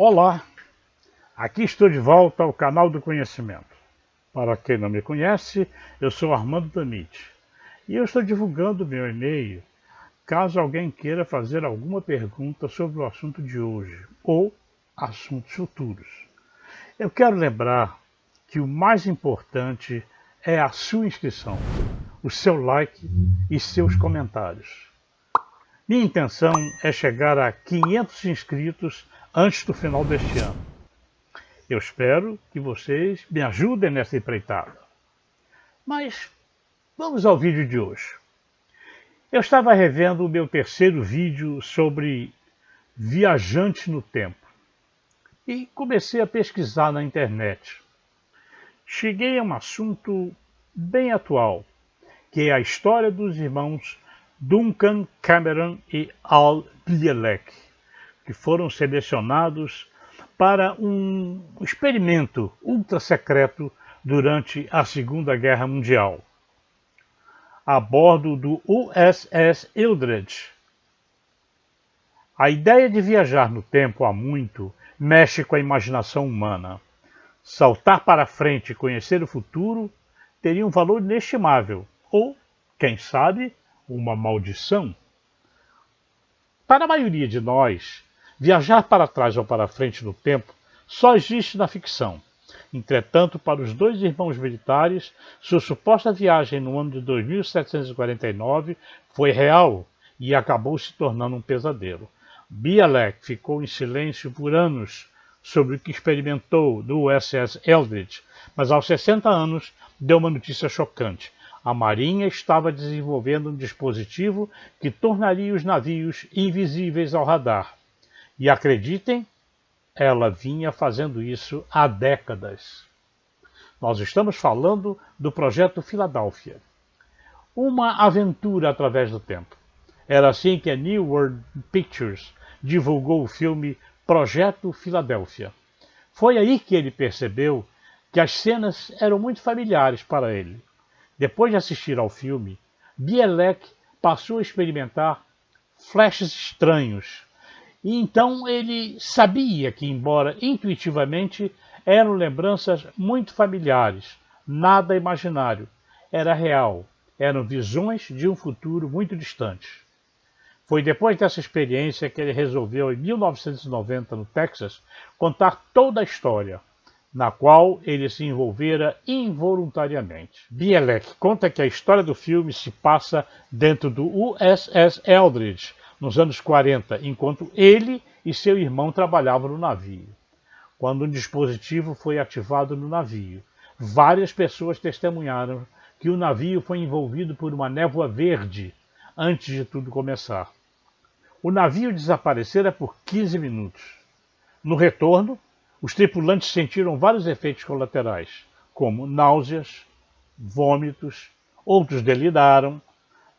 Olá, aqui estou de volta ao canal do conhecimento. Para quem não me conhece, eu sou Armando Damit e eu estou divulgando meu e-mail caso alguém queira fazer alguma pergunta sobre o assunto de hoje ou assuntos futuros. Eu quero lembrar que o mais importante é a sua inscrição, o seu like e seus comentários. Minha intenção é chegar a 500 inscritos antes do final deste ano. Eu espero que vocês me ajudem nessa empreitada. Mas vamos ao vídeo de hoje. Eu estava revendo o meu terceiro vídeo sobre viajante no tempo e comecei a pesquisar na internet. Cheguei a um assunto bem atual, que é a história dos irmãos Duncan Cameron e Al Bielek, que foram selecionados para um experimento ultra secreto durante a Segunda Guerra Mundial, a bordo do USS Eldridge. A ideia de viajar no tempo há muito mexe com a imaginação humana. Saltar para frente e conhecer o futuro teria um valor inestimável, ou, quem sabe, uma maldição. Para a maioria de nós, viajar para trás ou para frente no tempo só existe na ficção. Entretanto, para os dois irmãos militares, sua suposta viagem no ano de 2749 foi real e acabou se tornando um pesadelo. Bielek ficou em silêncio por anos sobre o que experimentou no USS Eldridge, mas aos 60 anos deu uma notícia chocante. A Marinha estava desenvolvendo um dispositivo que tornaria os navios invisíveis ao radar. E acreditem, ela vinha fazendo isso há décadas. Nós estamos falando do Projeto Filadélfia. Uma aventura através do tempo. Era assim que a New World Pictures divulgou o filme Projeto Filadélfia. Foi aí que ele percebeu que as cenas eram muito familiares para ele. Depois de assistir ao filme, Bielek passou a experimentar flashes estranhos. E então ele sabia que, embora intuitivamente, eram lembranças muito familiares, nada imaginário. Era real, eram visões de um futuro muito distante. Foi depois dessa experiência que ele resolveu, em 1990, no Texas, contar toda a história, na qual ele se envolvera involuntariamente. Bielek conta que a história do filme se passa dentro do USS Eldridge, nos anos 40, enquanto ele e seu irmão trabalhavam no navio. Quando um dispositivo foi ativado no navio, várias pessoas testemunharam que o navio foi envolvido por uma névoa verde antes de tudo começar. O navio desaparecera por 15 minutos. No retorno, os tripulantes sentiram vários efeitos colaterais, como náuseas, vômitos, outros deliraram,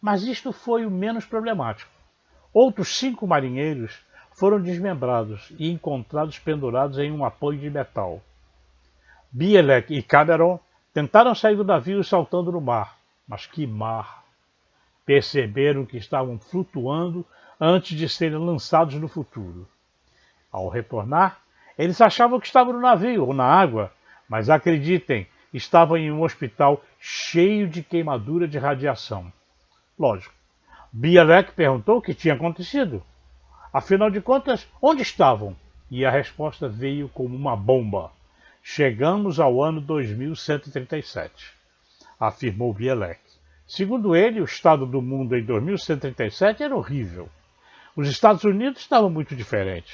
mas isto foi o menos problemático. Outros 5 marinheiros foram desmembrados e encontrados pendurados em um apoio de metal. Bielek e Cameron tentaram sair do navio saltando no mar, mas que mar! Perceberam que estavam flutuando antes de serem lançados no futuro. Ao retornar, eles achavam que estavam no navio ou na água, mas acreditem, estavam em um hospital cheio de queimadura de radiação. Lógico, Bielek perguntou o que tinha acontecido. Afinal de contas, onde estavam? E a resposta veio como uma bomba. Chegamos ao ano 2137, afirmou Bielek. Segundo ele, o estado do mundo em 2137 era horrível. Os Estados Unidos estavam muito diferentes.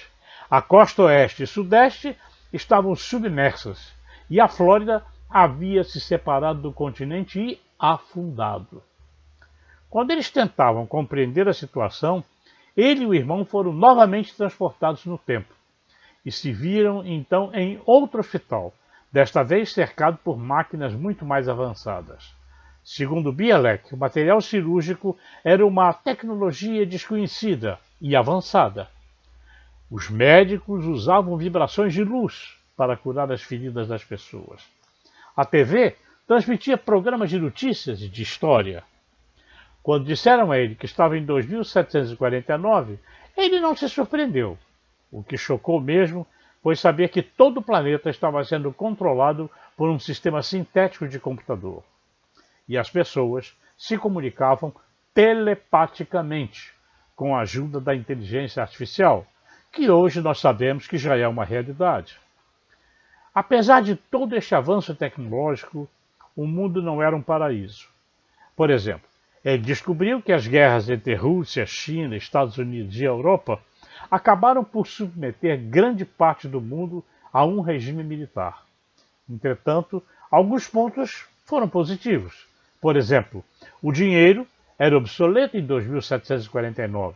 A costa oeste e sudeste estavam submersas e a Flórida havia se separado do continente e afundado. Quando eles tentavam compreender a situação, ele e o irmão foram novamente transportados no tempo e se viram então em outro hospital, desta vez cercado por máquinas muito mais avançadas. Segundo Bielek, o material cirúrgico era uma tecnologia desconhecida e avançada. Os médicos usavam vibrações de luz para curar as feridas das pessoas. A TV transmitia programas de notícias e de história. Quando disseram a ele que estava em 2749, ele não se surpreendeu. O que chocou mesmo foi saber que todo o planeta estava sendo controlado por um sistema sintético de computador. E as pessoas se comunicavam telepaticamente com a ajuda da inteligência artificial, que hoje nós sabemos que já é uma realidade. Apesar de todo este avanço tecnológico, o mundo não era um paraíso. Por exemplo, ele descobriu que as guerras entre Rússia, China, Estados Unidos e Europa acabaram por submeter grande parte do mundo a um regime militar. Entretanto, alguns pontos foram positivos. Por exemplo, o dinheiro era obsoleto em 2749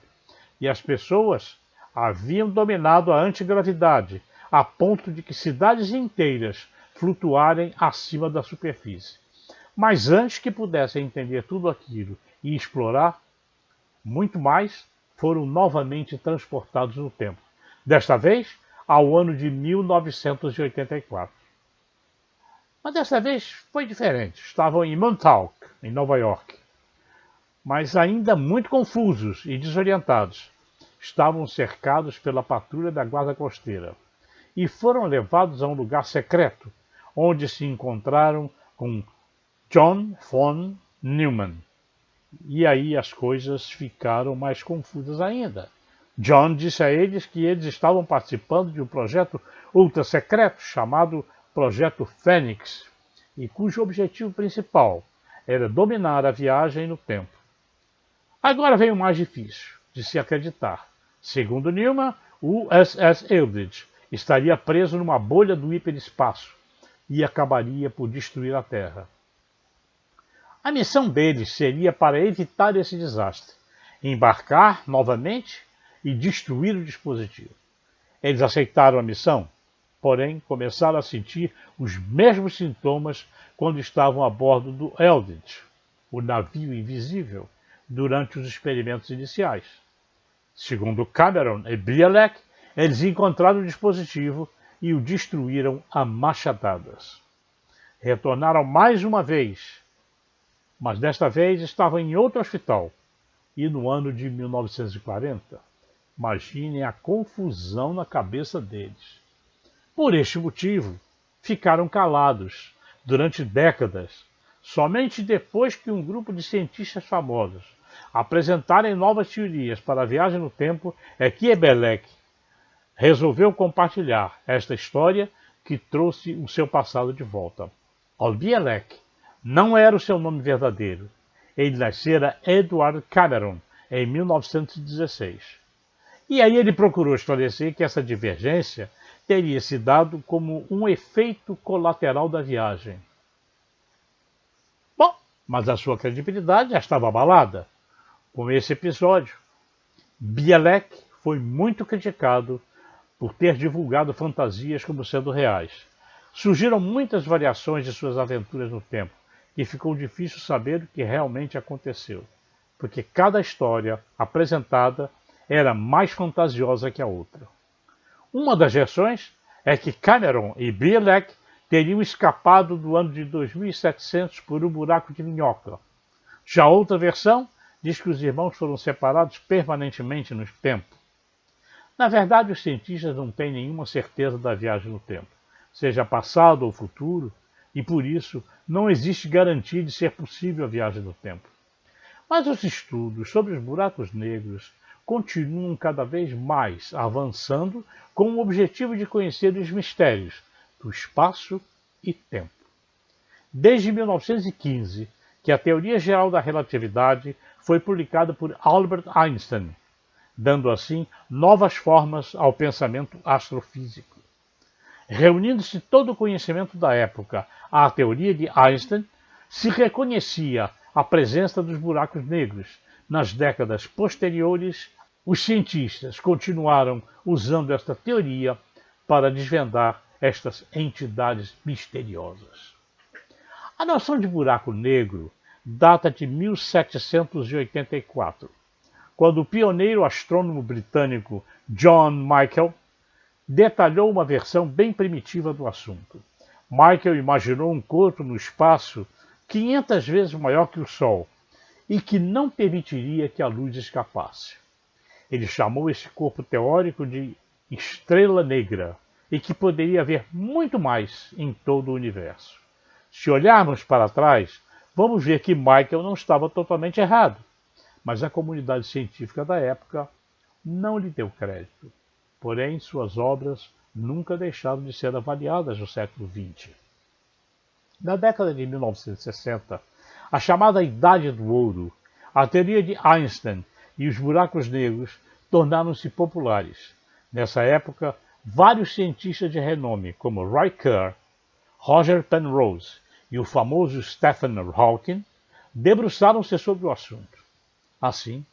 e as pessoas haviam dominado a antigravidade, a ponto de que cidades inteiras flutuarem acima da superfície. Mas antes que pudessem entender tudo aquilo e explorar, muito mais foram novamente transportados no tempo. Desta vez, ao ano de 1984. Mas desta vez foi diferente. Estavam em Montauk, em Nova York. Mas ainda muito confusos e desorientados. Estavam cercados pela patrulha da guarda costeira. E foram levados a um lugar secreto, onde se encontraram com John von Neumann. E aí as coisas ficaram mais confusas ainda. John disse a eles que eles estavam participando de um projeto ultra secreto chamado Projeto Fênix, e cujo objetivo principal era dominar a viagem no tempo. Agora vem o mais difícil de se acreditar. Segundo Neumann, o USS Eldridge estaria preso numa bolha do hiperespaço e acabaria por destruir a Terra. A missão deles seria para evitar esse desastre, embarcar novamente e destruir o dispositivo. Eles aceitaram a missão, porém começaram a sentir os mesmos sintomas quando estavam a bordo do Eldridge, o navio invisível, durante os experimentos iniciais. Segundo Cameron e Bielek, eles encontraram o dispositivo e o destruíram a machadadas. Retornaram mais uma vez, mas desta vez estavam em outro hospital, e no ano de 1940. Imaginem a confusão na cabeça deles. Por este motivo, ficaram calados durante décadas. Somente depois que um grupo de cientistas famosos apresentarem novas teorias para a viagem no tempo é que Bielek resolveu compartilhar esta história que trouxe o seu passado de volta. Bielek não era o seu nome verdadeiro. Ele nascera Edward Cameron em 1916. E aí ele procurou esclarecer que essa divergência teria se dado como um efeito colateral da viagem. Bom, mas a sua credibilidade já estava abalada com esse episódio. Bielek foi muito criticado por ter divulgado fantasias como sendo reais. Surgiram muitas variações de suas aventuras no tempo, e ficou difícil saber o que realmente aconteceu, porque cada história apresentada era mais fantasiosa que a outra. Uma das versões é que Cameron e Bielek teriam escapado do ano de 2700 por um buraco de minhoca. Já outra versão diz que os irmãos foram separados permanentemente no tempo. Na verdade, os cientistas não têm nenhuma certeza da viagem no tempo, seja passado ou futuro, e por isso não existe garantia de ser possível a viagem no tempo. Mas os estudos sobre os buracos negros continuam cada vez mais avançando com o objetivo de conhecer os mistérios do espaço e tempo. Desde 1915, que a teoria geral da relatividade foi publicada por Albert Einstein, dando assim novas formas ao pensamento astrofísico. Reunindo-se todo o conhecimento da época à teoria de Einstein, se reconhecia a presença dos buracos negros. Nas décadas posteriores, os cientistas continuaram usando esta teoria para desvendar estas entidades misteriosas. A noção de buraco negro data de 1784, quando o pioneiro astrônomo britânico John Michael detalhou uma versão bem primitiva do assunto. Michael imaginou um corpo no espaço 500 vezes maior que o Sol e que não permitiria que a luz escapasse. Ele chamou esse corpo teórico de estrela negra e que poderia haver muito mais em todo o universo. Se olharmos para trás, vamos ver que Michael não estava totalmente errado, mas a comunidade científica da época não lhe deu crédito. Porém, suas obras nunca deixaram de ser avaliadas no século XX. Na década de 1960, a chamada Idade do Ouro, a teoria de Einstein e os buracos negros tornaram-se populares. Nessa época, vários cientistas de renome, como Roy Kerr, Roger Penrose e o famoso Stephen Hawking, debruçaram-se sobre o assunto. Assim,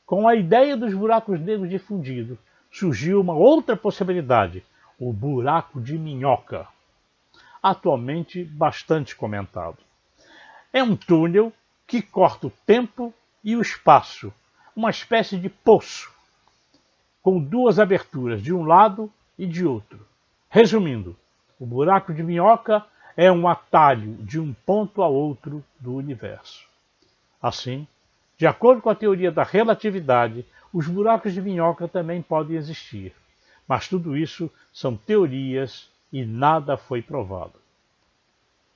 com a ideia dos buracos negros difundidos, surgiu uma outra possibilidade, o buraco de minhoca, atualmente bastante comentado. É um túnel que corta o tempo e o espaço, uma espécie de poço, com duas aberturas de um lado e de outro. Resumindo, o buraco de minhoca é um atalho de um ponto a outro do universo. Assim, de acordo com a teoria da relatividade, os buracos de minhoca também podem existir. Mas tudo isso são teorias e nada foi provado.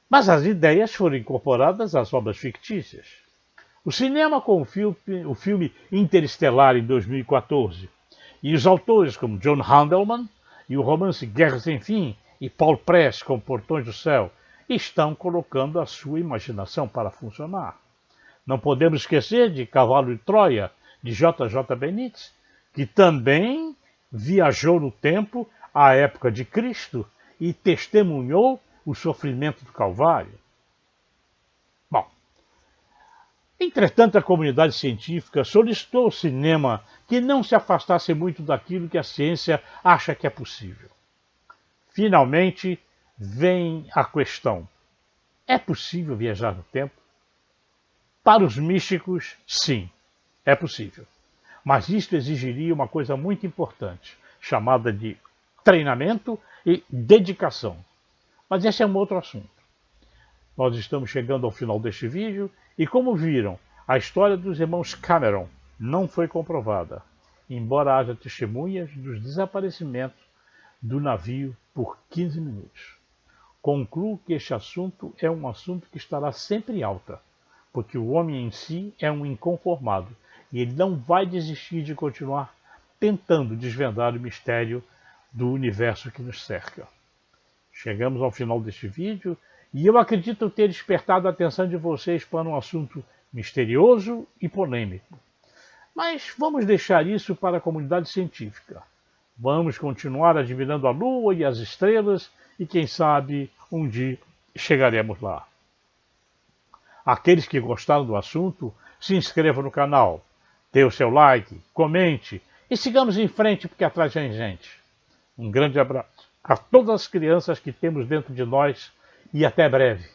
Mas as ideias foram incorporadas às obras fictícias. O cinema com o filme Interestelar em 2014 e os autores como John Handelman e o romance Guerra Sem Fim e Paul Press com Portões do Céu estão colocando a sua imaginação para funcionar. Não podemos esquecer de Cavalo de Troia, de J.J. Benítez, que também viajou no tempo à época de Cristo e testemunhou o sofrimento do Calvário. Bom, entretanto, a comunidade científica solicitou ao cinema que não se afastasse muito daquilo que a ciência acha que é possível. Finalmente, vem a questão: é possível viajar no tempo? Para os místicos, sim, é possível. Mas isto exigiria uma coisa muito importante, chamada de treinamento e dedicação. Mas esse é um outro assunto. Nós estamos chegando ao final deste vídeo e, como viram, a história dos irmãos Cameron não foi comprovada, embora haja testemunhas dos desaparecimentos do navio por 15 minutos. Concluo que este assunto é um assunto que estará sempre em alta, porque o homem em si é um inconformado e ele não vai desistir de continuar tentando desvendar o mistério do universo que nos cerca. Chegamos ao final deste vídeo e eu acredito ter despertado a atenção de vocês para um assunto misterioso e polêmico. Mas vamos deixar isso para a comunidade científica. Vamos continuar admirando a Lua e as estrelas e quem sabe um dia chegaremos lá. Aqueles que gostaram do assunto, se inscrevam no canal, dê o seu like, comente e sigamos em frente porque atrás vem gente. Um grande abraço a todas as crianças que temos dentro de nós e até breve.